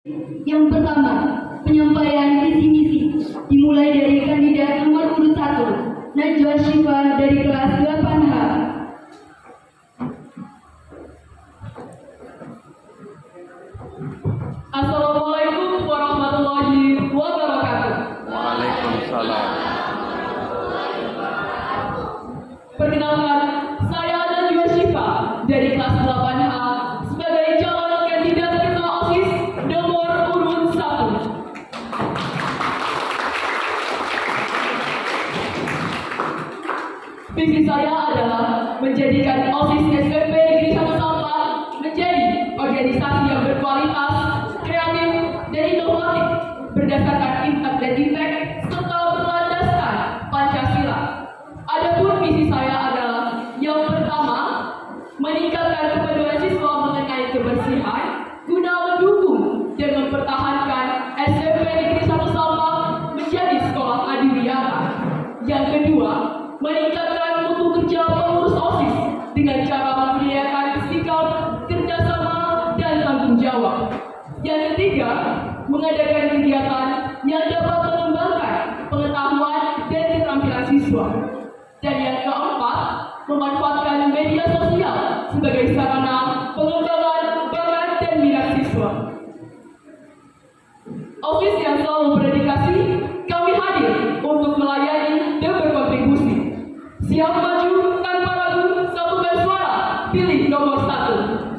Yang pertama, penyampaian visi misi dimulai dari kandidat nomor urut 1, Najwa Syifa dari kelas 8H. Assalamualaikum warahmatullahi wabarakatuh. Waalaikumsalam. Perkenalkan, saya Najwa Syifa dari kelas 8H sebagai calon kandidat ketua OSIS nomor urut 1. Visi saya adalah menjadikan OSIS SMP Negeri 1 Sampang menjadi organisasi yang berkualitas, kreatif, dan inovatif berdasarkan impact dan impact serta berlandaskan Pancasila. Adapun misi saya adalah yang pertama, meningkatkan kepedulian siswa mengenai kebersihan guna mendukung dan mempertahankan SMP Negeri 1 Sampang menjadi sekolah adiwiyata. Yang kedua, meningkatkan mutu kerja pengurus OSIS dengan cara memperlihatkan sikap, kerjasama, dan tanggung jawab. Yang ketiga, mengadakan kegiatan yang dapat mengembangkan pengetahuan dan keterampilan siswa. Dan yang keempat, memanfaatkan media sosial sebagai sarana pengembangan bakat dan minat siswa. OSIS yang selalu berdedikasi, kami hadir untuk melayani dan berkontribusi. Siap maju tanpa ragu, satukan suara, pilih nomor 1.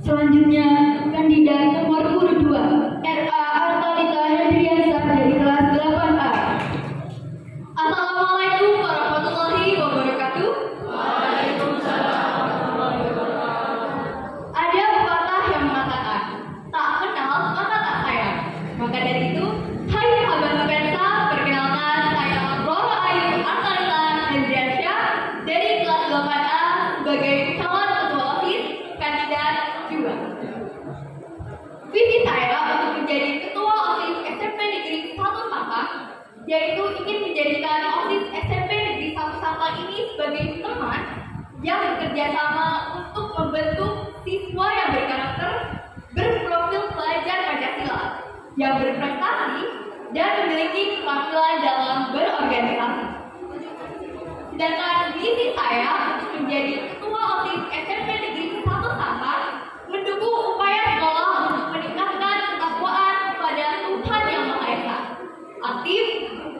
Selanjutnya, kandidat nomor urut 2, RA Artalita Hendriansyah dari kelas 8A. Assalamualaikum warahmatullahi wabarakatuh. Ada pepatah yang mengatakan, tak kenal maka tak sayang. Maka dari itu, hai sahabat Nupensa, perkenalkan saya Rora Ayu Artalita Hendriansyah dari kelas 8A sebagai calon ketua OSIS kandidat 2. Visi saya untuk menjadi ketua OSIS SMP Negeri 1 Sampang, yaitu ingin menjadikan OSIS SMP Negeri 1 Sampang ini sebagai teman yang bekerja sama untuk membentuk siswa yang berkarakter, berprofil pelajar Pancasila, yang berprestasi, dan memiliki keterampilan dalam berorganisasi. Sedangkan visi saya untuk menjadi ketua OSIS SMP Negeri 1 Sampang mendukung upaya sekolah untuk meningkatkan ketakwaan kepada Tuhan Yang Maha Esa, aktif,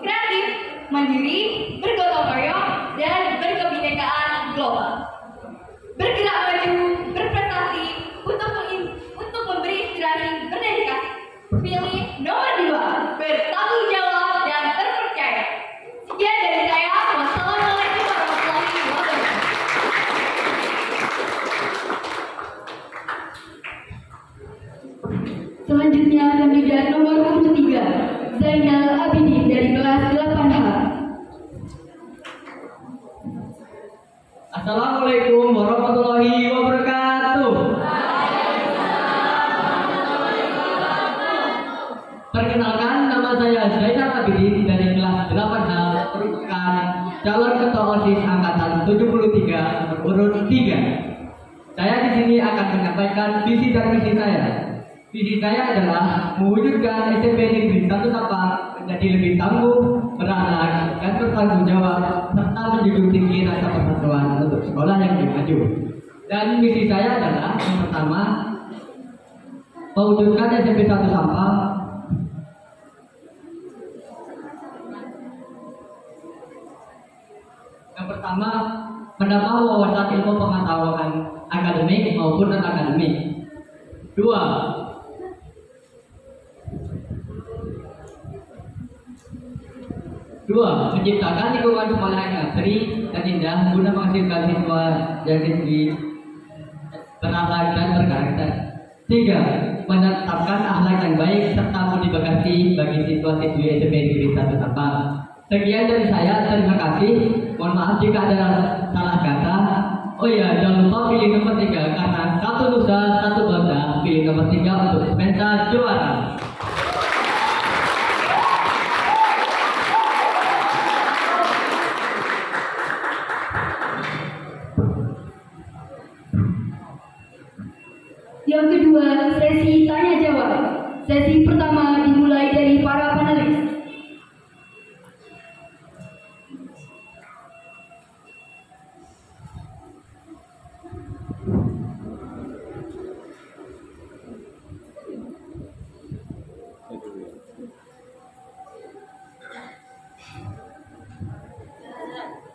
kreatif, mandiri, bergotong royong, dan berkebinekaan global. Bergerak maju, berprestasi, untuk memberi inspirasi, berdedikasi. Pilih nomor 2, bertanggung jawab dan terpercaya. Sekian dari saya. Wassalamualaikum warahmatullahi wabarakatuh. Selanjutnya, kandidat nomor urut 3, Zainal Abidin dari kelas 8H. Assalamualaikum warahmatullahi wabarakatuh. Perkenalkan, nama saya Zainal Abidin dari kelas 8H, merupakan calon ketua OSIS angkatan 73 urut 3. Saya di sini akan menyampaikan visi dan misi saya. Visi saya adalah mewujudkan SMP Negeri 1 Sampang menjadi lebih tangguh, berakhlak, dan bertanggung jawab, serta menjunjung tinggi rasa persatuan untuk sekolah yang lebih maju. Dan misi saya adalah yang pertama, mewujudkan SMP 1 Sampang menambah wawasan ilmu pengetahuan akademik maupun non-akademik. 2. Menciptakan lingkungan sekolah yang asri dan indah guna menghasilkan siswa yang siswi berakhlak dan berkarakter. 3. Menetapkan akhlak yang baik serta budi pekerti bagi siswa-siswi SMP Negeri 1 Sampang. Sekian dari saya, terima kasih. Mohon maaf jika ada salah kata. Oh iya, jangan lupa pilih nomor 3 karena satu nusa, satu bangsa. Pilih nomor 3 untuk Nupensa juara.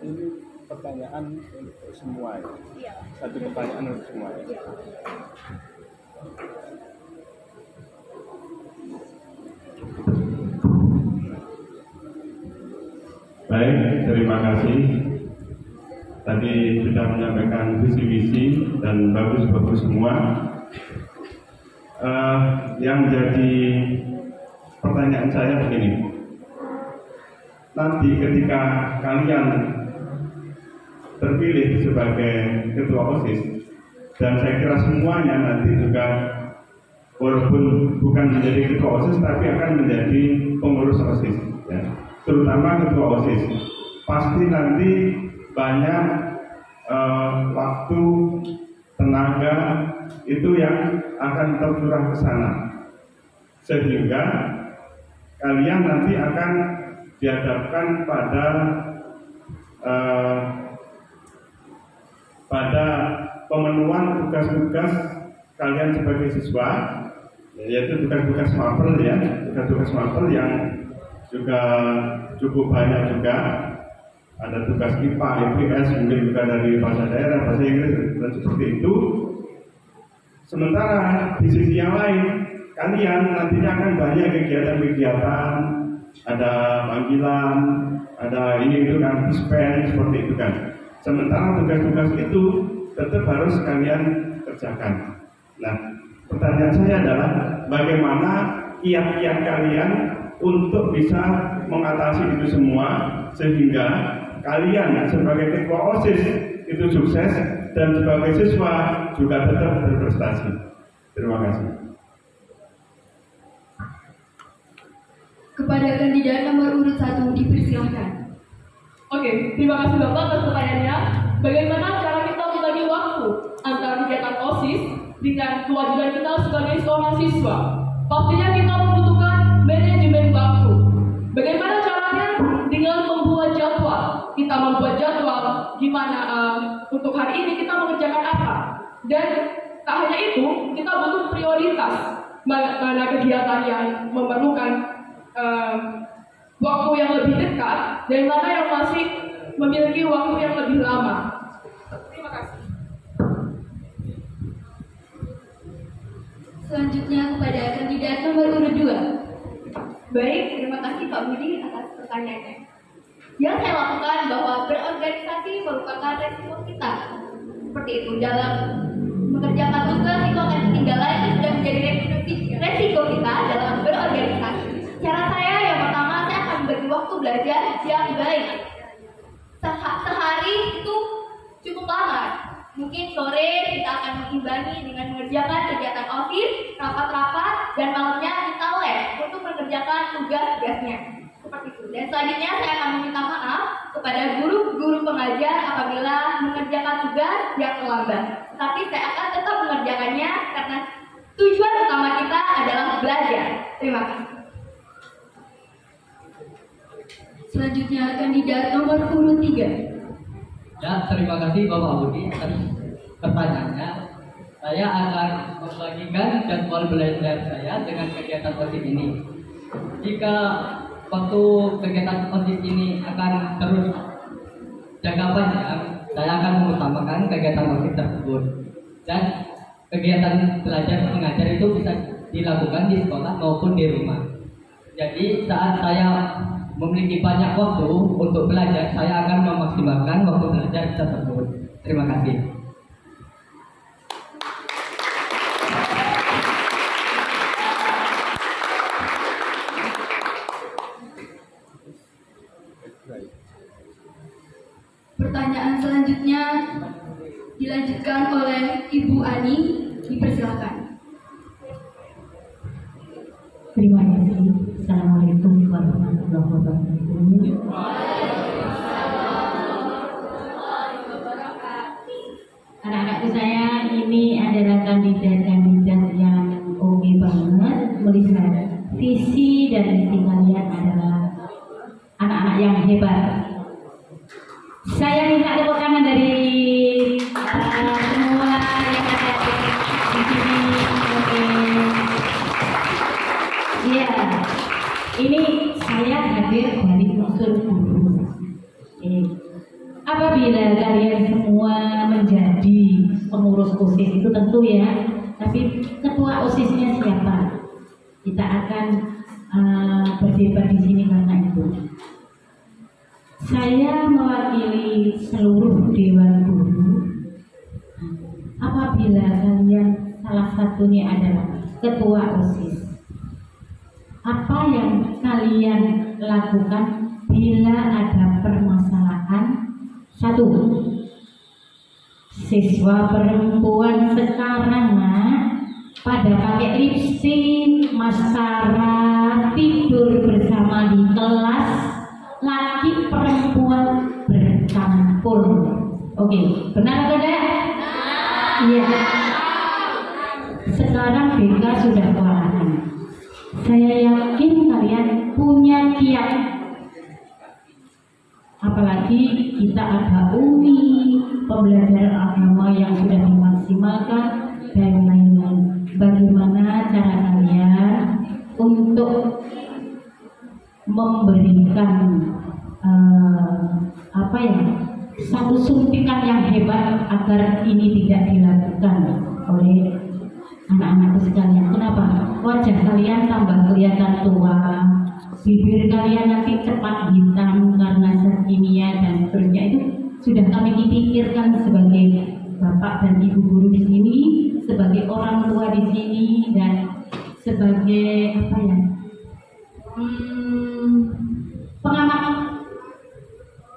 Ini pertanyaan untuk semua ya? Iya. Satu pertanyaan untuk semua ya? Iya. Baik, terima kasih. Tadi sudah menyampaikan visi misi dan bagus-bagus semua. Yang jadi pertanyaan saya begini. Nanti ketika kalian terpilih sebagai ketua OSIS, dan saya kira semuanya nanti juga walaupun bukan menjadi ketua OSIS tapi akan menjadi pengurus OSIS ya. Terutama ketua OSIS pasti nanti banyak waktu, tenaga itu yang akan tercurah ke sana, sehingga kalian nanti akan dihadapkan pada pemenuhan tugas-tugas kalian sebagai siswa, yaitu tugas-tugas mapel ya, tugas-tugas mapel yang juga cukup banyak juga. Ada tugas IPA, IPS, mungkin juga dari bahasa daerah, bahasa Inggris, dan seperti itu. Sementara di sisi yang lain, kalian nantinya akan banyak kegiatan-kegiatan, ada panggilan, ada ini itu kan, dispen, seperti itu kan. Sementara tugas-tugas itu tetap harus kalian kerjakan. Nah, pertanyaan saya adalah bagaimana kiat-kiat kalian untuk bisa mengatasi itu semua sehingga kalian sebagai ketua OSIS itu sukses dan sebagai siswa juga tetap berprestasi. Terima kasih. Kepada kandidat nomor urut 1 dipersilahkan. Oke, terima kasih Bapak atas pertanyaannya. Bagaimana cara kita membagi waktu antara kegiatan OSIS dengan kewajiban kita sebagai seorang siswa? Pastinya kita membutuhkan manajemen waktu. Bagaimana caranya? Dengan membuat jadwal. Kita membuat jadwal gimana untuk hari ini kita mengerjakan apa. Dan tak hanya itu, kita butuh prioritas. Mana kegiatan yang memerlukan waktu yang lebih dekat dan mana yang masih memiliki waktu yang lebih lama. Terima kasih. Selanjutnya kepada kandidat nomor urut 2. Baik, terima kasih Pak Budi atas pertanyaannya. Yang saya lakukan bahwa berorganisasi merupakan resiko kita. Seperti itu, dalam mengerjakan tugas itu akan ketinggalan, itu sudah menjadi resiko kita dalam berorganisasi. Cara saya yang pertama, saya akan bagi waktu belajar yang baik. Sehari itu cukup lama. Mungkin sore kita akan mengimbangi dengan mengerjakan kegiatan OSIS, rapat-rapat, dan malamnya kita les untuk mengerjakan tugas-tugasnya. Seperti itu. Dan selanjutnya saya akan meminta maaf kepada guru-guru pengajar apabila mengerjakan tugas yang terlambat. Tapi saya akan tetap mengerjakannya karena tujuan utama kita adalah belajar. Terima kasih. Selanjutnya kandidat nomor urut 3. Ya, terima kasih Bapak Budi atas pertanyaannya. Saya akan membagikan jadwal belajar saya dengan kegiatan OSIS ini. Jika waktu kegiatan OSIS ini akan terus jangka panjang, saya akan mengutamakan kegiatan OSIS tersebut. Dan kegiatan belajar mengajar itu bisa dilakukan di sekolah maupun di rumah. Jadi saat saya memiliki banyak waktu untuk belajar, saya akan memaksimalkan waktu belajar tersebut. Terima kasih. Pertanyaan selanjutnya dilanjutkan oleh Ibu Ani, dipersilakan. Terima kasih. Assalamualaikum warahmatullahi wabarakatuh. Anak-anakku saya, ini adalah kandidat-kandidat yang oke banget. Melihat visi dan misi kalian adalah anak-anak yang hebat. Saya minta tepuk tangan dari semua yang ada di sini. Oke. Iya, ini saya hadir dari unsur guru. apabila kalian semua menjadi pengurus OSIS itu tentu ya, tapi ketua OSISnya siapa? Kita akan berdebat di sini karena itu. Saya mewakili seluruh Dewan Guru. Apabila kalian salah satunya adalah ketua OSIS, apa yang kalian lakukan bila ada permasalahan? Satu, siswa perempuan sekarang pada pakai lipstik, maskara, tidur bersama di kelas, laki perempuan bercampur. Oke, benar atau tidak? Iya. Sekarang BK sudah kewalahan. Saya yakin kalian punya kiat. Apalagi kita ada UMI, pembelajaran agama yang sudah dimaksimalkan dan lain-lain. Bagaimana cara kalian untuk memberikan satu suntikan yang hebat agar ini tidak dilakukan oleh anak-anakku sekalian? Kenapa? Wajah kalian tambah kelihatan tua, bibir kalian nanti cepat hitam karena zat kimia dan seterusnya. Itu sudah kami pikirkan sebagai bapak dan ibu guru di sini, sebagai orang tua di sini, dan sebagai pengamat.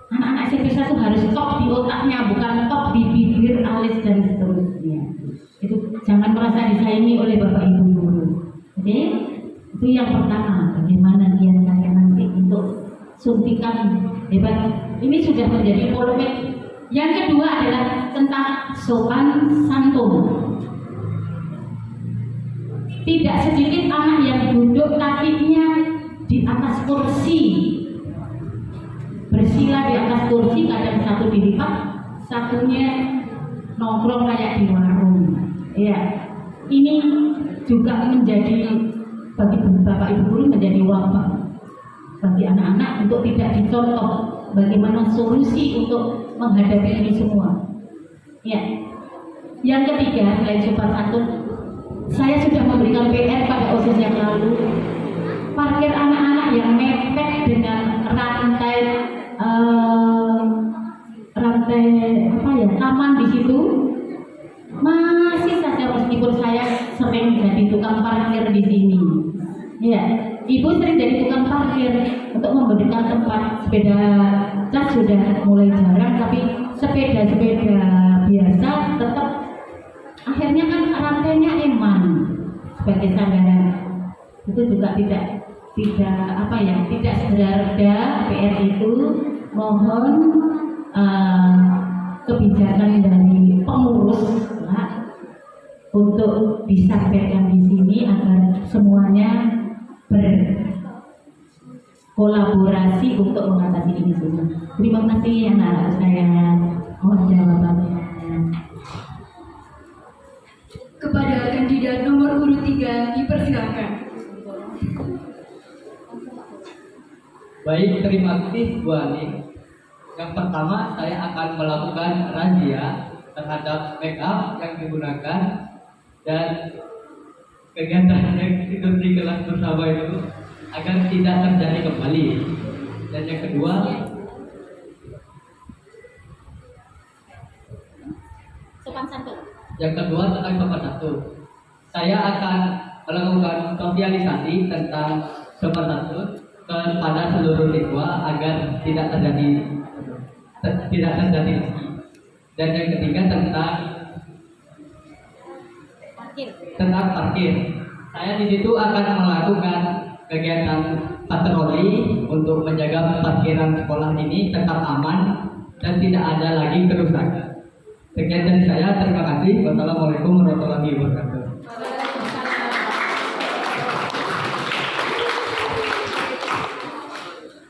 Anak-anak SMP itu harus top di otaknya, bukan top di bibir, alis dan seterusnya. Itu jangan merasa disaingi oleh bapak ibu guru. Oke? Itu yang pertama. Bagaimana kalian nanti untuk suntikan hebat? Ini sudah menjadi polemik. Yang kedua adalah tentang sopan santun. Tidak sedikit anak yang duduk kakinya di atas kursi, bersila di atas kursi, kadang satu dilipat, satunya nongkrong kayak di warung. Ya, ini juga menjadi bagi bapak ibu guru menjadi wabah bagi anak-anak untuk tidak dicontoh. Bagaimana solusi untuk menghadapi ini semua? Ya, yang ketiga selain sopan santun, saya sudah memberikan PR pada OSIS yang lalu. Parkir anak-anak yang mepet dengan rantai taman di situ, masih saja meskipun saya sering jadi tukang parkir di sini. Ya, ibu sering jadi tukang parkir untuk memberikan tempat sepeda cas sudah mulai jarang, tapi sepeda-sepeda biasa tetap akhirnya kan rantainya eman sebagai sandaran. Itu juga tidak segera reda PR itu. Mohon kebijakan dari pengurus untuk disampaikan di sini agar semuanya berkolaborasi untuk mengatasi ini semua. Terima kasih anak saya. Mohon jawabannya. Kepada kandidat nomor urut 3 dipersilakan. Baik, terima kasih Bu Ani. Yang pertama, saya akan melakukan razia terhadap make up yang digunakan dan kegiatan yang tidur di kelas bersama itu agar tidak terjadi kembali. Dan yang kedua, Sopan santun. yang kedua tentang sopan santun. Saya akan melakukan sosialisasi tentang sopan santun kepada seluruh siswa agar tidak terjadi lagi. Dan yang ketiga tentang parkir. Saya di situ akan melakukan kegiatan patroli untuk menjaga parkiran sekolah ini tetap aman dan tidak ada lagi kerusakan. Sekian dari saya, terima kasih. Wassalamualaikum warahmatullahi wabarakatuh.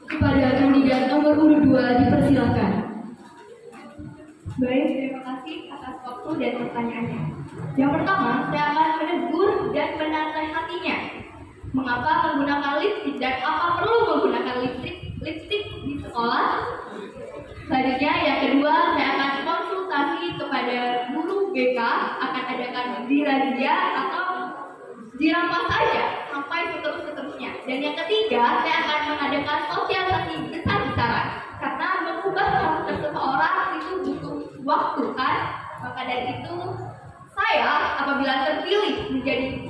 Kepada kandidat nomor urut 2 dipersilakan. Baik, terima kasih atas waktu dan pertanyaannya. Yang pertama, saya akan menegur dan menasihatinya. Mengapa menggunakan lipstik dan apa perlu menggunakan lipstik di sekolah? Selanjutnya, yang kedua, BK akan adakan dirazia atau dirampas saja sampai seterusnya. Dan yang ketiga, saya akan mengadakan sosialisasi besar-besaran karena mengubah karakter seseorang itu butuh waktu kan. Maka dari itu saya apabila terpilih menjadi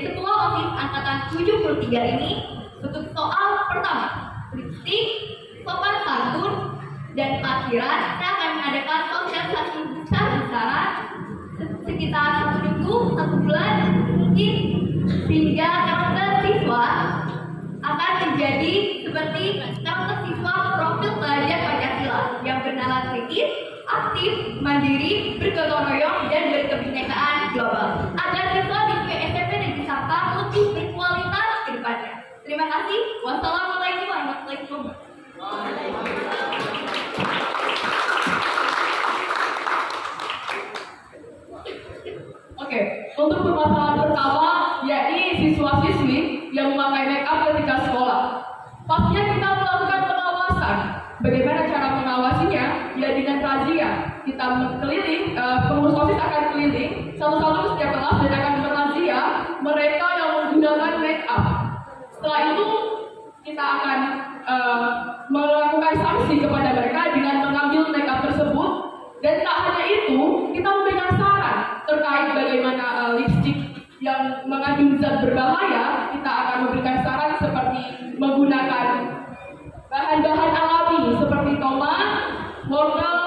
ketua OSIS angkatan 73 ini, untuk soal pertama, kritik, sopan santun, dan parkiran, saya akan mengadakan sosialisasi besar-besaran sekitar 1 minggu, 1 bulan mungkin, sehingga karakter siswa akan menjadi seperti karakter siswa profil pelajar Pancasila yang bernalar kritis, aktif, mandiri, bergotong royong, dan berkebinekaan global agar siswa di SMP Negeri Sampang lebih berkualitas ke depannya. Terima kasih. Wassalamualaikum warahmatullahi wabarakatuh. Oke, untuk permasalahan pertama, yakni siswa-siswi yang memakai make up ketika sekolah. Pastinya kita melakukan pengawasan. Bagaimana cara mengawasinya? Ya dengan razia. Kita keliling, pengurus OSIS akan keliling satu-satu ke setiap kelas dan akan merazia mereka yang menggunakan make up. Setelah itu kita akan melakukan sanksi kepada mereka dengan mengambil make up tersebut. Dan tak hanya itu, kita memberikan saran terkait bagaimana lipstick yang mengandung zat berbahaya. Kita akan memberikan saran seperti menggunakan bahan-bahan alami seperti tomat, wortel,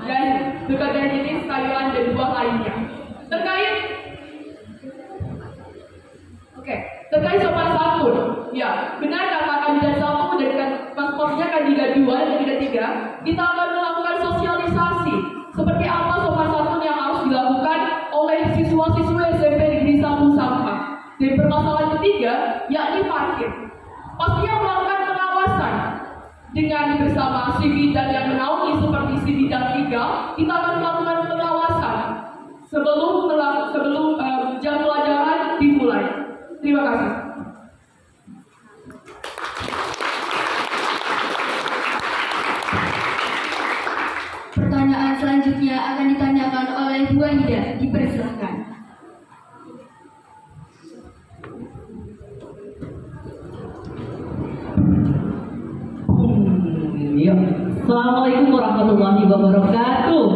dan berbagai jenis sayuran dan buah lainnya. Terkait sopan santun, ya benar kata kandidat 1 dan paspornya kandidat 2 dan kandidat 3, kita akan melakukan sosialisasi seperti apa sopan santun yang harus dilakukan oleh siswa-siswa SMP Negeri 1 Sampang. Dan permasalahan ketiga, yakni parkir. Pastinya melakukan pengawasan dengan bersama si bidang yang menaungi seperti si bidang 3, kita akan melakukan pengawasan sebelum jam pelajaran dimulai. Terima kasih. Pertanyaan selanjutnya akan ditanyakan oleh Bu Aida. Dipersilahkan. Ya. Assalamualaikum warahmatullahi wabarakatuh.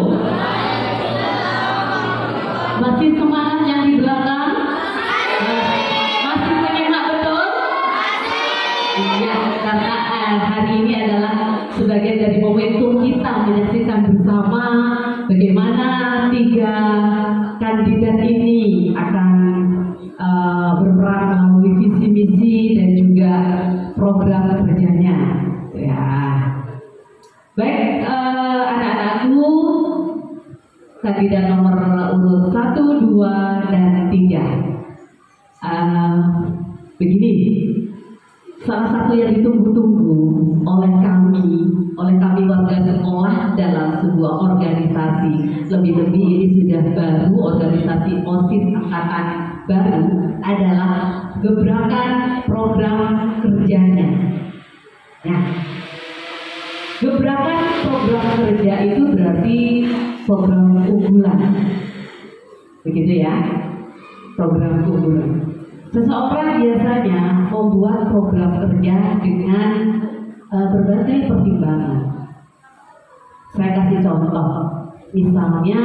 Masih semangat yang di belakang? Masih menyimak betul? Iya, karena hari ini adalah sebagian dari momentum kita menyaksikan bersama bagaimana 3 kandidat ini akan berperan melalui visi misi dan juga program kerjanya. Ya, baik anak-anakku, kandidat nomor urut 1, 2, dan 3. Begini, salah satu yang ditunggu-tunggu oleh kami warga sekolah dalam sebuah organisasi, lebih-lebih ini sudah baru, organisasi OSIS angkatan baru, adalah gebrakan program kerjanya. Nah, gebrakan program kerja itu berarti program unggulan, begitu ya, program unggulan. Seseorang biasanya membuat program kerja dengan berbagai pertimbangan. Saya kasih contoh, misalnya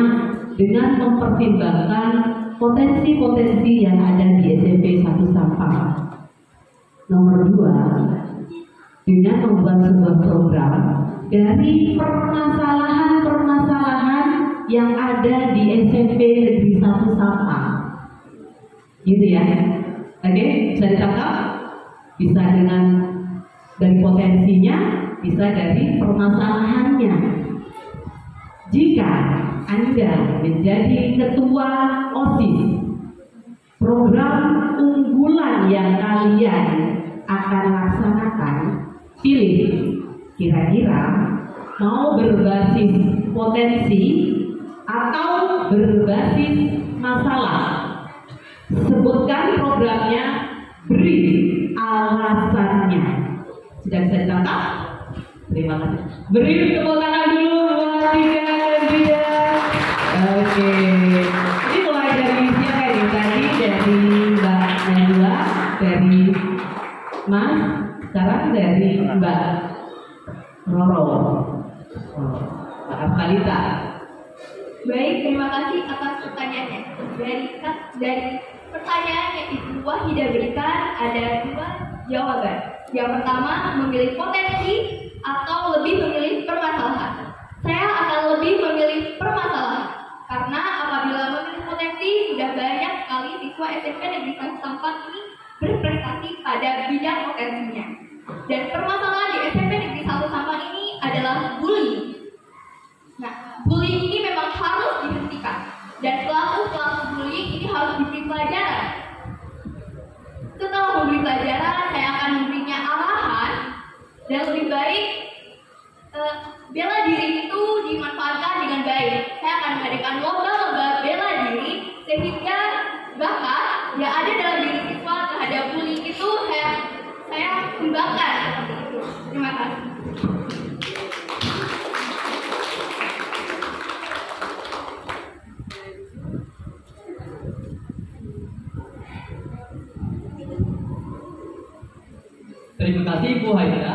dengan mempertimbangkan potensi-potensi yang ada di SMP 1 Sampang. Nomor 2, dengan membuat sebuah program dari permasalahan-permasalahan yang ada di SMP Negeri 1 Sampang. Gitu ya. Oke, bisa ditangkap? Bisa dari potensinya, bisa dari permasalahannya. Jika Anda menjadi ketua OSIS, program unggulan yang kalian akan laksanakan, pilih kira-kira mau berbasis potensi atau berbasis masalah. Sebutkan programnya, beri alasannya. Sudah bisa ditangkap? Terima kasih. Beri tepuk tangan dulu buat 3 kandidat. Oke, ini mulai dari siapa ini? Tadi dari Mbak Najwa, dari Mas, sekarang dari Mbak Roro. Oh, Mbak Afkalita. Baik, terima kasih atas pertanyaannya. Dari pertanyaan yang Ibu Wahidah berikan ada 2 jawaban. Yang pertama, memilih potensi atau lebih memilih permasalahan. Saya akan lebih memilih permasalahan karena apabila memilih potensi sudah banyak sekali siswa SMP Negeri 1 Sampang ini berprestasi pada bidang potensinya. Dan permasalahan di SMP Negeri 1 Sampang ini adalah bullying. Nah, bullying ini memang harus dihentikan dan pelaku-pelaku bullying ini harus diberi pelajaran. Setelah memberi pelajaran, saya akan memberinya arahan dan lebih baik bela diri itu dimanfaatkan dengan baik. Saya akan mengadakan lomba-lomba bela diri sehingga bakat yang ada dalam diri siswa terhadap bullying itu saya kembangkan seperti itu. Terima kasih. Terima kasih Bu Haida.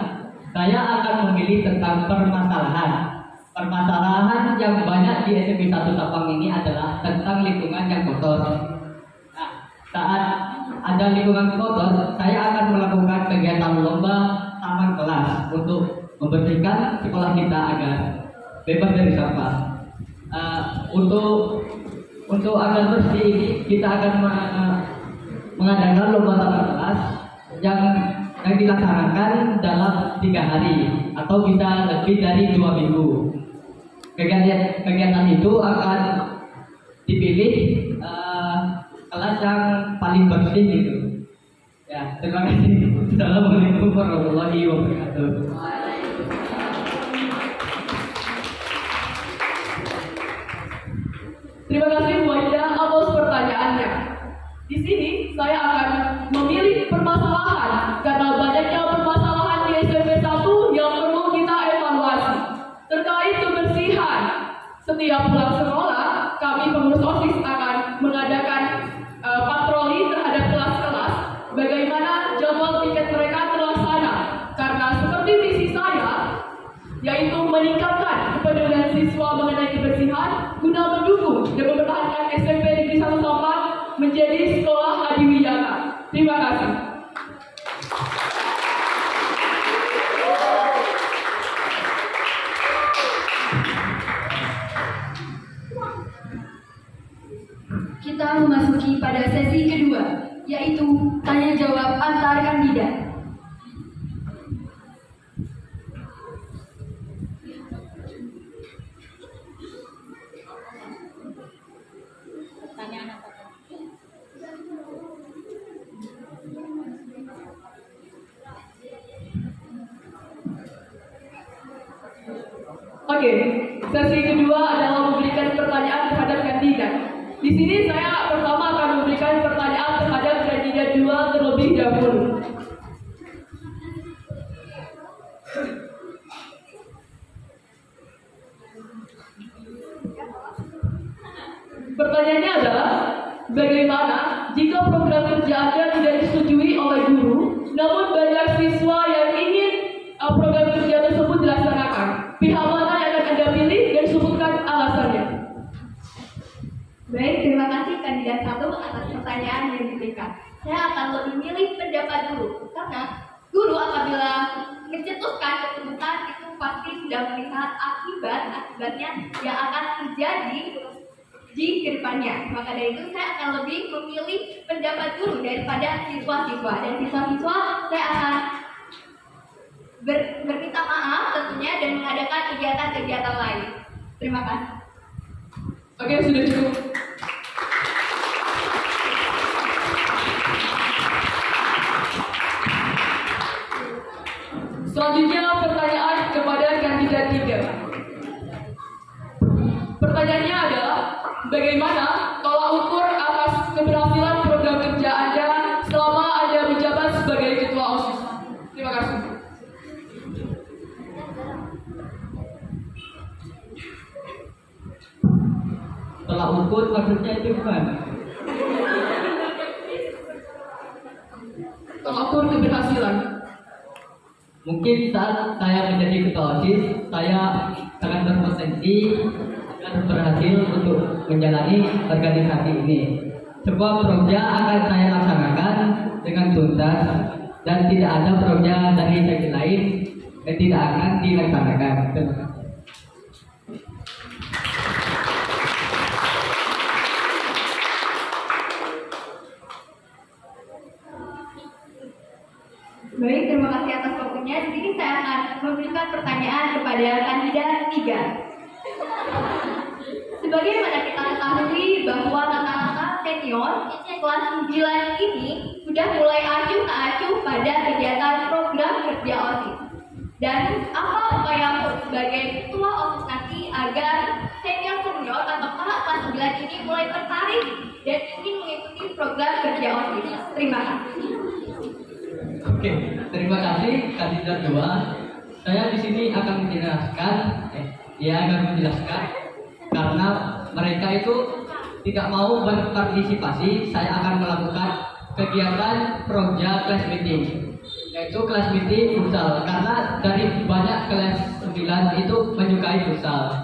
Saya akan memilih tentang permasalahan. Permasalahan yang banyak di SMP 1 Sampang ini adalah tentang lingkungan yang kotor. Nah, saat ada lingkungan kotor, saya akan melakukan kegiatan lomba taman kelas untuk membersihkan sekolah kita agar bebas dari sampah. Untuk agar bersih ini kita akan mengadakan lomba taman kelas yang dilaksanakan dalam 3 hari atau bisa lebih dari 2 minggu. Kegiatan itu akan dipilih kelas yang paling bersih gitu. Ya, terima kasih. Assalamualaikum warahmatullahi wabarakatuh. Terima kasih Bu Aida atas pertanyaannya. Di sini saya akan memilih permasalahan karena banyaknya permasalahan di SMP 1 yang perlu kita evaluasi. Terkait kebersihan, setiap pulang sekolah, kami pengurus OSIS akan mengadakan patroli terhadap kelas-kelas bagaimana jadwal tiket mereka terlaksana. Karena seperti misi saya, yaitu meningkatkan kepedulian siswa mengenai kebersihan guna mendukung dan mempertahankan SMP Negeri 1 Sampang menjadi sekolah adiwiyata. Terima kasih. Kita memasuki pada sesi kedua, yaitu tanya jawab antar kandidat. Oke, sesi kedua adalah memberikan pertanyaan terhadap kandidat. Di sini saya pertama akan memberikan pertanyaan terhadap kandidat 2 terlebih dahulu. Pertanyaannya adalah, bagaimana jika program kerja Anda tidak disetujui oleh guru, namun banyak siswa yang ingin program kerja tersebut dilaksanakan? Pihak mana yang akan Anda pilih dan sebutkan alasannya? Baik, terima kasih kandidat 1 atas pertanyaan yang diberikan. Saya akan lebih milih pendapat guru karena guru apabila mencetuskan keputusan itu pasti sudah melihat akibatnya yang akan terjadi di kedepannya. Maka dari itu saya akan lebih memilih pendapat guru daripada siswa-siswa, dan siswa-siswa saya akan berminta maaf tentunya dan mengadakan kegiatan-kegiatan lain. Terima kasih. Oke, sudah cukup. Selanjutnya pertanyaan kepada kandidat 3. Pertanyaannya adalah, bagaimana tolak ukur atas keberhasilan program kerja Anda selama Anda menjabat sebagai ketua OSIS? Terima kasih. tolak ukur maksudnya itu gimana? Tolak ukur keberhasilan. Mungkin saat saya menjadi ketua OSIS, saya sangat berpotensi akan berhasil untuk menjalani organisasi ini. Sebuah proja akan saya laksanakan dengan tuntas dan tidak ada proja dari segi lain yang tidak akan dilaksanakan. Terima kasih. Baik, terima kasih atas waktunya. Di sini saya akan memberikan pertanyaan kepada kandidat 3. Sebagaimana kita ketahui bahwa rata-rata senior kelas 9 ini sudah mulai acuh pada kegiatan program kerja OSIS. Dan apa upaya sebagai ketua OSIS nanti agar senior-senior atau kelas 9 ini mulai tertarik dan ingin mengikuti program kerja OSIS? Terima kasih. Oke, terima kasih kandidat 2. Saya di sini akan menjelaskan, karena mereka itu tidak mau berpartisipasi. Saya akan melakukan kegiatan proja class meeting, yaitu class meeting futsal, karena dari banyak kelas 9 itu menyukai futsal.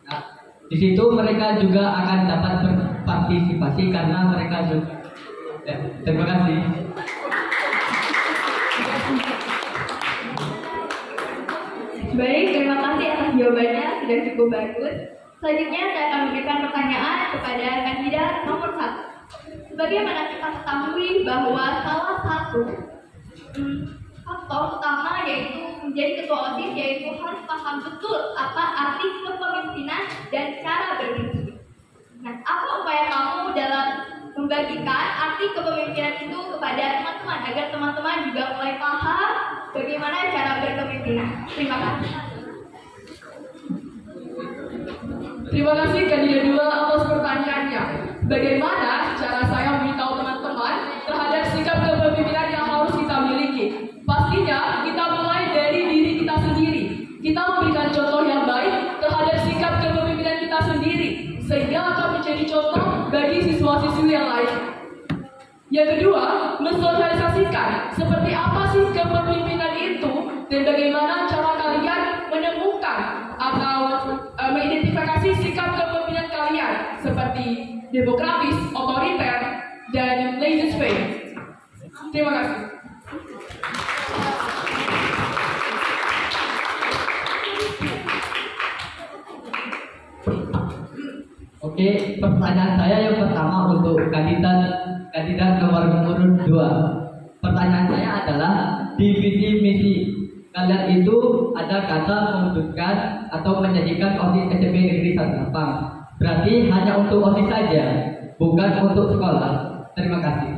Nah, di situ mereka juga akan dapat berpartisipasi karena mereka juga. Terima kasih. Baik, terima kasih atas jawabannya, sudah cukup bagus. Selanjutnya saya akan memberikan pertanyaan kepada kandidat nomor 1. Sebagaimana kita ketahui bahwa salah satu faktor utama yaitu menjadi ketua OSIS yaitu harus paham betul apa arti kepemimpinan dan cara berpikir. Nah, apa upaya kamu dalam membagikan arti kepemimpinan itu kepada teman-teman agar teman-teman juga mulai paham bagaimana cara berkepemimpinan? Terima kasih. Terima kasih kandidat 2 atas pertanyaannya. Bagaimana cara saya memberitahu teman-teman terhadap sikap kepemimpinan yang harus kita miliki? Pastinya kita mulai dari diri kita sendiri. Kita memberikan contoh yang baik terhadap sikap kepemimpinan kita sendiri, sehingga akan menjadi contoh bagi siswa-siswi yang lain. Yang kedua, mensosialisasikan seperti apa sih kepemimpinan itu dan bagaimana cara kalian menemukan atau mengidentifikasi sikap kepemimpinan kalian seperti demokratis, otoriter, dan laissez-faire. Terima kasih. Oke, pertanyaan saya yang pertama untuk kandidat nomor 2. Pertanyaan saya adalah di visi misi kalian itu ada kata mewujudkan atau menjadikan OSIS SMP Negeri 1 Sampang. Berarti hanya untuk OSIS saja, bukan untuk sekolah. Terima kasih.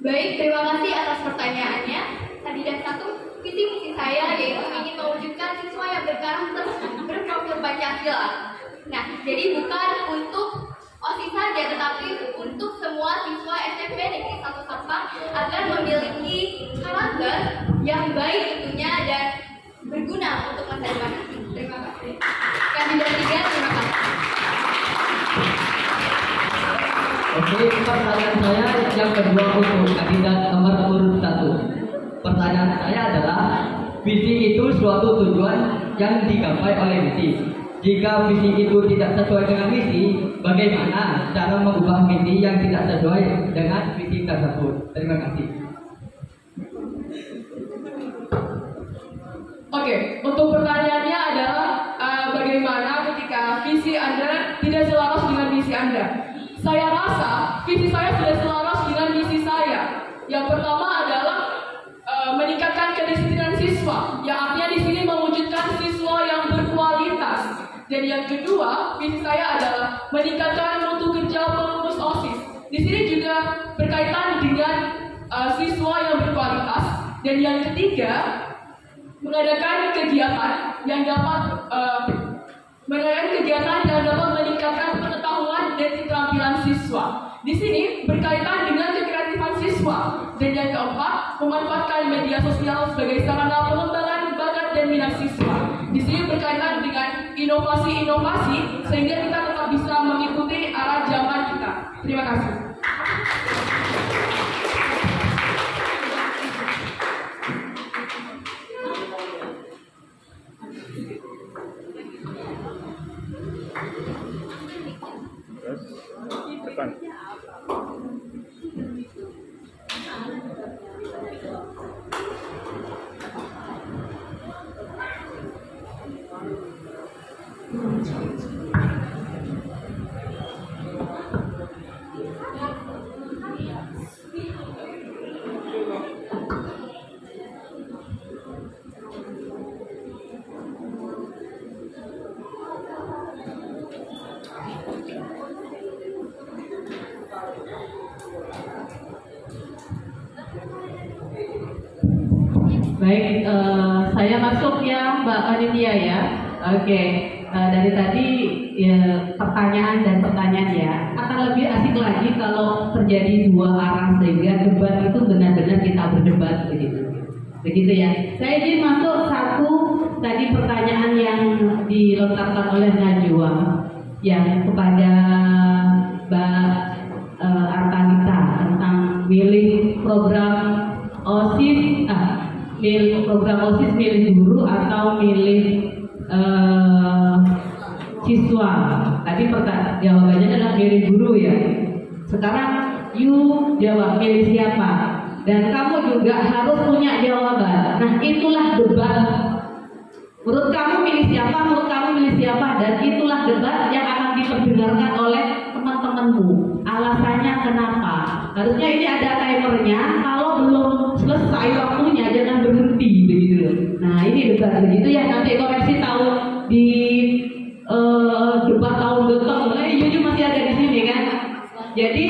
Baik, terima kasih atas pertanyaannya. Kandidat 1, visi misi saya yaitu ingin mewujudkan siswa yang berkarakter berprofil Pancasila. Nah, jadi bukan untuk OSIS saja, tetapi untuk semua siswa SMP Negeri 1 Sampang agar memiliki karakter yang baik tentunya dan berguna untuk masa depan. Terima kasih. Kandidat 3, terima kasih. Oke, pertanyaan saya yang kedua untuk kandidat nomor urut 1. Pertanyaan saya adalah, visi itu suatu tujuan yang digapai oleh misi. Jika visi itu tidak sesuai dengan misi, bagaimana cara mengubah misi yang tidak sesuai dengan visi tersebut? Terima kasih. Oke, untuk pertanyaannya adalah bagaimana ketika visi Anda tidak selaras dengan misi Anda? Saya rasa visi saya sudah selaras dengan misi saya. Yang pertama adalah meningkatkan kedisiplinan siswa, yang artinya di sini mewujudkan siswa yang berkualitas. Dan yang kedua, visi saya adalah meningkatkan mutu kerja pengurus OSIS. Di sini juga berkaitan dengan siswa yang berkualitas. Dan yang ketiga, mengadakan kegiatan yang dapat meningkatkan pengetahuan dan keterampilan siswa. Di sini berkaitan dengan kekreatifan siswa. Dan yang keempat, memanfaatkan media sosial sebagai sarana pengembangan bakat dan minat siswa. Di sini berkaitan dengan inovasi-inovasi sehingga kita tetap bisa mengikuti arah zaman kita. Terima kasih. Terus depan. Baik, saya masuk ya Mbak Panitia ya. Oke, dari tadi ya, pertanyaan dan pertanyaan ya. Akan lebih asik lagi kalau terjadi dua arah sehingga debat itu benar-benar kita berdebat begitu. Begitu ya. Saya ingin masuk satu tadi pertanyaan yang dilontarkan oleh Najwa yang kepada Mbak Artalita tentang milih program OSIS, milih program OSIS, milih guru atau milih siswa. Tadi jawabannya adalah milih guru ya. Sekarang you jawab milih siapa, dan kamu juga harus punya jawaban. Nah itulah debat. Menurut kamu milih siapa, menurut kamu milih siapa, dan itulah debat yang akan diperdengarkan oleh teman-temanmu. Alasannya kenapa? Harusnya ini ada timernya. Kalau belum selesai waktunya jangan berhenti begitu. Nah ini debat begitu ya. Nanti koreksi tahu di debat tahun depan. Yuju masih ada di sini kan. Jadi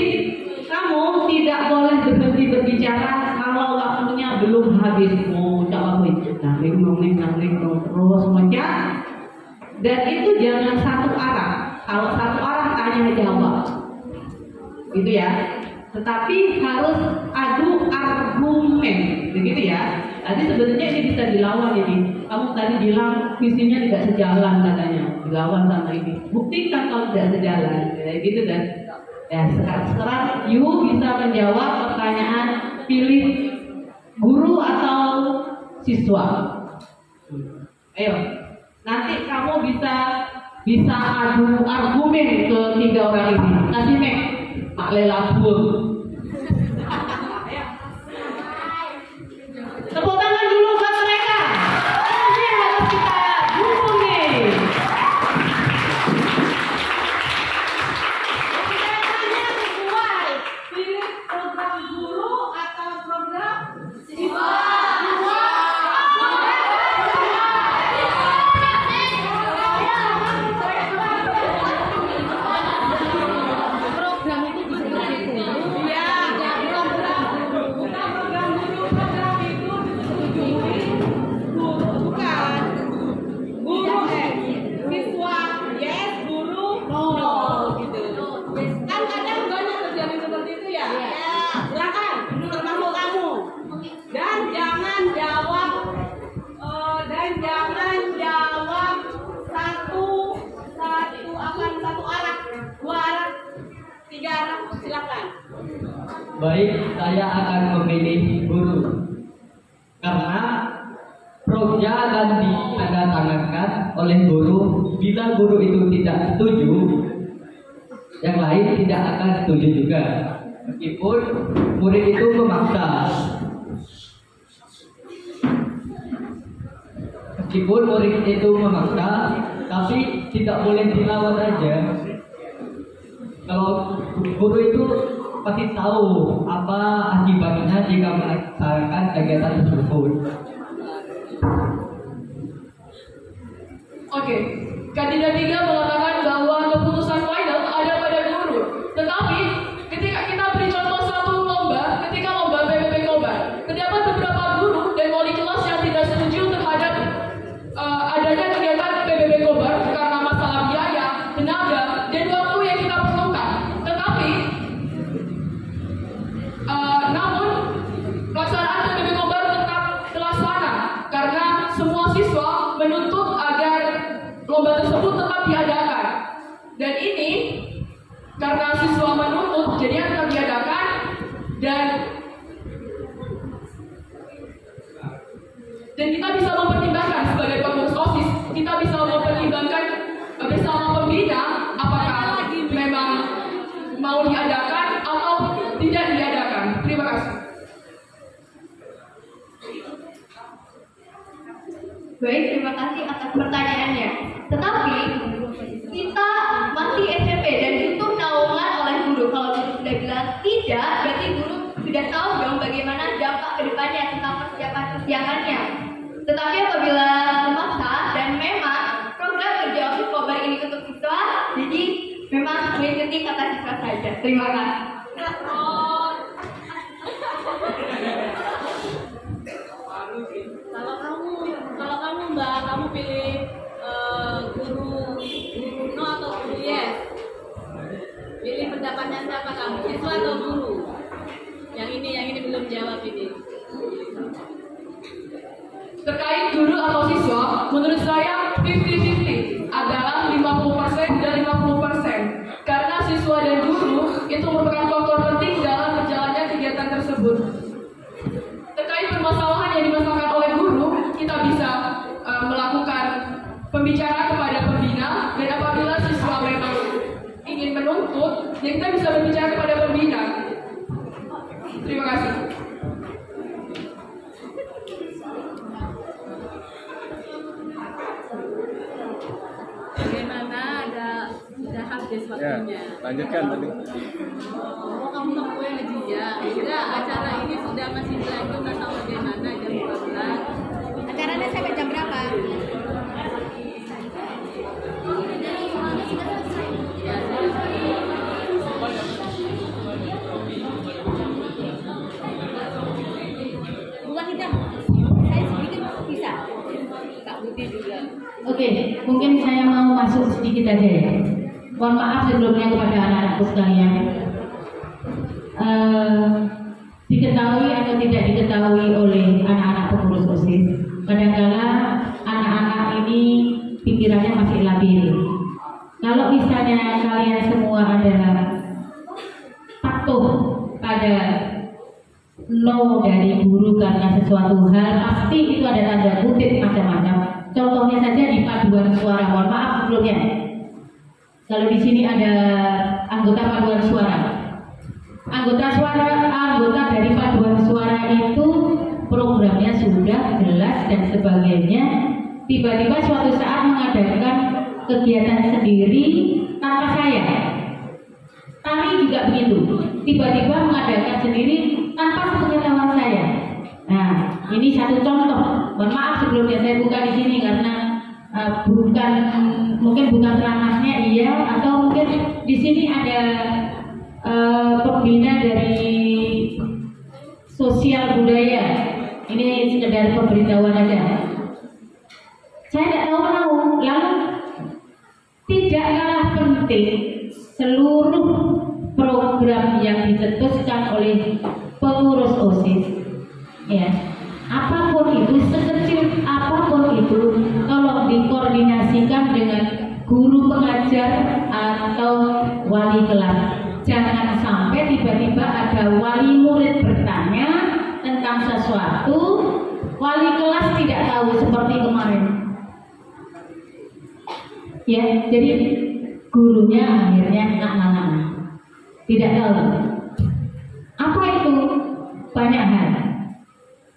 kamu tidak boleh berhenti berbicara kalau waktunya belum habis. Mau jawab nangling terus macam. Dan itu jangan satu arah. Kalau satu arah tanya jawab. Gitu ya. Tetapi harus adu argumen, begitu ya. Tadi sebenarnya ini bisa dilawan ini. Kamu tadi bilang visinya tidak sejalan katanya, dilawan sama ini. Buktikan kalau tidak sejalan, ya, gitu kan. Ya sekarang you bisa menjawab pertanyaan pilih guru atau siswa. Ayo, nanti kamu bisa adu argumen ke tiga orang ini. Kasih Mak Lela Bul. Tepuk tangan dulu buat mereka. Ini harus kita dukung nih. Saya tanya sesuai pilih program guru atau program siswa. Baik, saya akan memilih guru karena proja akan ditandatangani oleh guru. Bila guru itu tidak setuju, yang lain tidak akan setuju juga. Meskipun murid itu memaksa, tapi tidak boleh dilawan aja. Kalau guru itu pasti tahu apa akibatnya jika melaksanakan kegiatan tersebut. Oke, kandidat 3 mengatakan bahwa keputusan final ada pada guru. Tetapi ketika kita beri contoh satu lomba, ketika lomba PBB Kobar, terdapat beberapa guru dan wali kelas yang tidak setuju terhadap adanya kegiatan PBB Kobar karena masalah biaya, tenaga, dan waktu yang kita perlukan. Tetapi namun pelaksanaan PBB Kobar tetap terlaksana karena semua siswa menuntut agar lomba tersebut tetap diadakan. Dan ini karena siswa menuntut, jadi tetap diadakan dan kita bisa mempertimbangkan sebagai pengurus OSIS, kita bisa mempertimbangkan bersama pembina apakah memang mau diadakan atau tidak diadakan. Terima kasih. Baik, terima kasih atas pertanyaannya. Tetapi kita masih SMP dan butuh naungan oleh guru. Kalau guru sudah bilang tidak, berarti guru sudah tahu dong bagaimana dampak kedepannya tentang persiapannya. Tetapi apabila memaksa dan memang program kerja OSIS Kobar ini untuk siswa, jadi memang mengikuti kata siswa saja. Terima kasih. Kalau kamu Mbak, kamu pilih guru no atau guru yes? Pilih pendapatnya siapa kamu, siswa atau guru? Yang ini belum jawab ini. Terkait guru atau siswa, menurut saya 50-50 adalah 50% dan 50%. Karena siswa dan guru itu merupakan faktor penting dalam berjalannya kegiatan tersebut. Terkait permasalahan yang dimasalahkan oleh guru, kita bisa melakukan pembicaraan kepada pembina, dan apabila siswa memang ingin menuntut, ya kita bisa berbicara kepada pembina. Terima kasih. Bagaimana ada habis waktunya? Lanjutkan tadi. Oh, kamu tempuh lagi ya? Enggak, acara ini sudah masih berlanjut atau bagaimana jam 12? Acaranya sampai jam berapa? Ya, bukan kita. Saya sedikit bisa. Kak Budi juga. Oke, mungkin saya mau masuk sedikit aja ya. Mohon maaf sebelumnya kepada anak-anakku sekalian. Diketahui atau tidak diketahui oleh anak-anak pengurus OSIS, kadang-kala anak-anak ini pikirannya masih labil. Kalau misalnya kalian semua adalah patuh pada no dari guru karena sesuatu hal, pasti itu ada tanda kutip macam-macam. Contohnya saja di paduan suara. Mohon maaf sebelumnya. Kalau di sini ada anggota paduan suara. Anggota dari paduan suara itu programnya sudah jelas dan sebagainya. Tiba-tiba suatu saat mengadakan kegiatan sendiri tanpa saya. Tari juga begitu. Tiba-tiba mengadakan sendiri tanpa sepengetahuan saya. Nah, ini satu contoh. Mohon maaf sebelumnya saya buka di sini karena mungkin bukan ranahnya iya, atau mungkin di sini ada pembina dari sosial budaya. Ini sekedar pemberitahuan aja. Saya tidak tahu. Lalu tidak kalah penting seluruh program yang dicetuskan oleh pengurus OSIS, ya, apapun itu, sekecil apapun itu, tolong dikoordinasikan dengan guru pengajar atau wali kelas. Jangan sampai tiba-tiba ada wali murid bertanya tentang sesuatu, wali kelas tidak tahu seperti kemarin. Ya, jadi gurunya akhirnya ngak-ngak, tidak tahu. Apa itu? Banyak hal.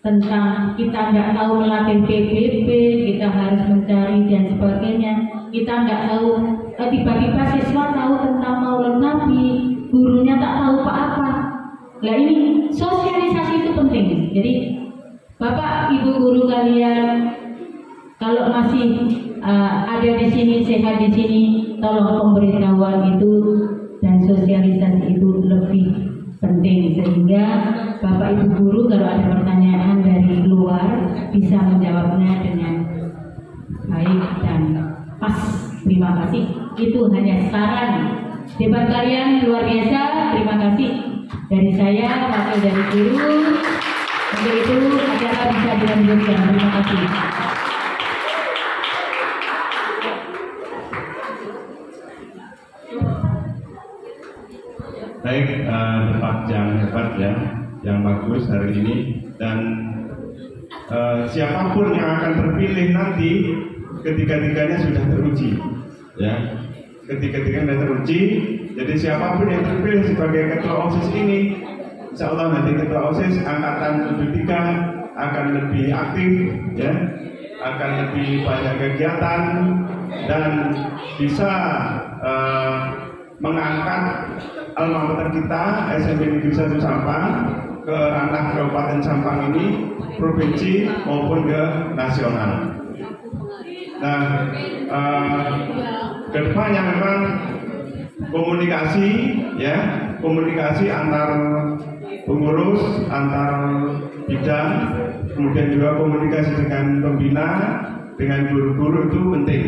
Tentang kita nggak tahu melatih PBB, kita harus mencari dan sebagainya. Kita nggak tahu, tiba-tiba siswa tahu tentang Maulid Nabi, gurunya tak tahu apa-apa. Nah ini sosialisasi itu penting. Jadi Bapak Ibu guru kalian, kalau masih ada di sini, sehat di sini, tolong pemberitahuan itu dan sosialisasi itu lebih penting, sehingga Bapak Ibu guru kalau ada pertanyaan dari luar bisa menjawabnya dengan baik dan pas. Terima kasih. Itu hanya saran. Debat kalian luar biasa. Terima kasih dari saya, wakil dari guru. Untuk itu acara bisa dilanjutkan. Terima kasih. baik, debat yang hebat ya, yang bagus hari ini, dan siapapun yang akan terpilih nanti ketiga-tiganya sudah teruji ya, ketiga-tiganya sudah teruji. Jadi siapapun yang terpilih sebagai ketua OSIS ini, insya Allah nanti ketua OSIS angkatan 73 akan lebih aktif ya, akan lebih banyak kegiatan dan bisa mengangkat alma mater kita SMP Negeri 1 Sampang ke ranah Kabupaten Sampang ini, provinsi maupun ke nasional. Nah, kedepannya memang komunikasi ya, komunikasi antar pengurus, antar bidang, kemudian juga komunikasi dengan pembina, dengan guru-guru itu penting.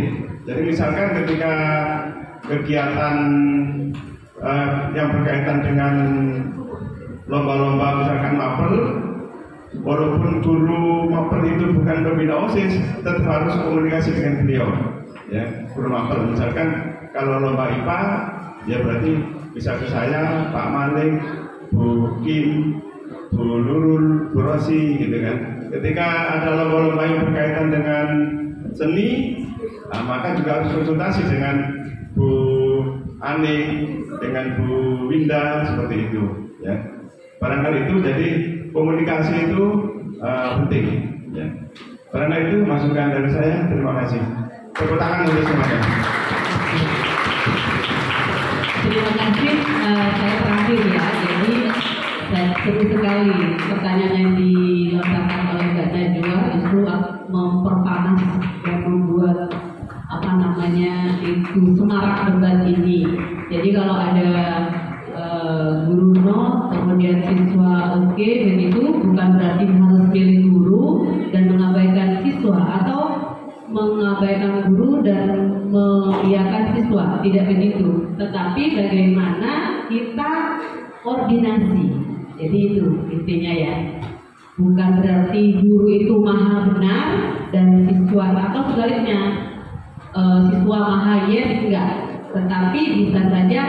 Jadi misalkan ketika kegiatan yang berkaitan dengan lomba-lomba misalkan mapel, walaupun guru mapel itu bukan pembina OSIS, tetap harus komunikasi dengan beliau ya, guru mapel. Misalkan kalau lomba IPA ya berarti bisa ke saya, Pak Malik, Bu Kim, Bu Nurul, Bu Rosi gitu kan. Ketika ada lomba-lomba yang berkaitan dengan seni, maka juga harus konsultasi dengan Bu Aning, dengan Bu Winda, seperti itu ya. Barangkali itu, jadi komunikasi itu penting ya. Barangkali itu masukan dari saya. Terima kasih. Tepuk tangan untuk semuanya. Terima kasih. Saya terakhir ya. Jadi seru sekali pertanyaan yang dilontarkan oleh Mbak Najwa justru memperpanas dan membuat itu semarak debat ini. Jadi kalau ada guru no, kemudian siswa oke, begitu bukan berarti harus pilih guru dan mengabaikan siswa atau mengabaikan guru dan mengiyakan siswa, tidak begitu. Tetapi bagaimana kita koordinasi. Jadi itu intinya ya. Bukan berarti guru itu maha benar dan siswa atau sebaliknya siswa maha yes, enggak. Tetapi bisa saja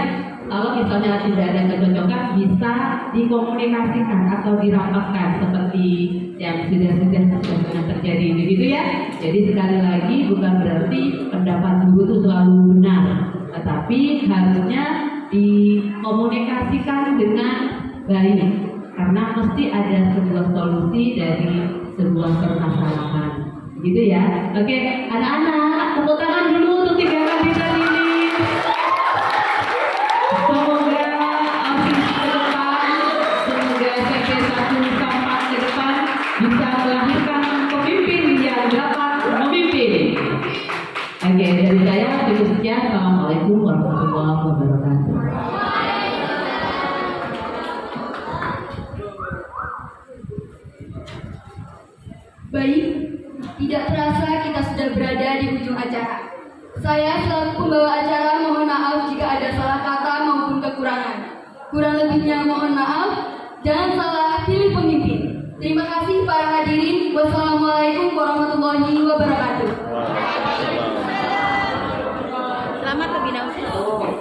kalau misalnya tidak ada kecocokan bisa dikomunikasikan atau dirapatkan seperti yang sudah pernah terjadi begitu ya. Jadi sekali lagi bukan berarti pendapat guru itu selalu benar, tetapi harusnya dikomunikasikan dengan baik karena mesti ada sebuah solusi dari sebuah permasalahan. Gitu ya. Oke, anak-anak tepuk tangan dulu untuk 3 kandidat ini. Semoga OSIS ke depan, semoga SMP 1 Sampang ke depan bisa melahirkan pemimpin yang dapat memimpin. Oke, dari saya cukup sekian. Assalamualaikum warahmatullahi wabarakatuh. Baik, tidak terasa kita sudah berada di ujung acara. Saya selaku pembawa acara mohon maaf jika ada salah kata maupun kekurangan. Kurang lebihnya mohon maaf. Jangan salah pilih pemimpin. Terima kasih para hadirin. Wassalamualaikum warahmatullahi wabarakatuh. Selamat pembina OSIS.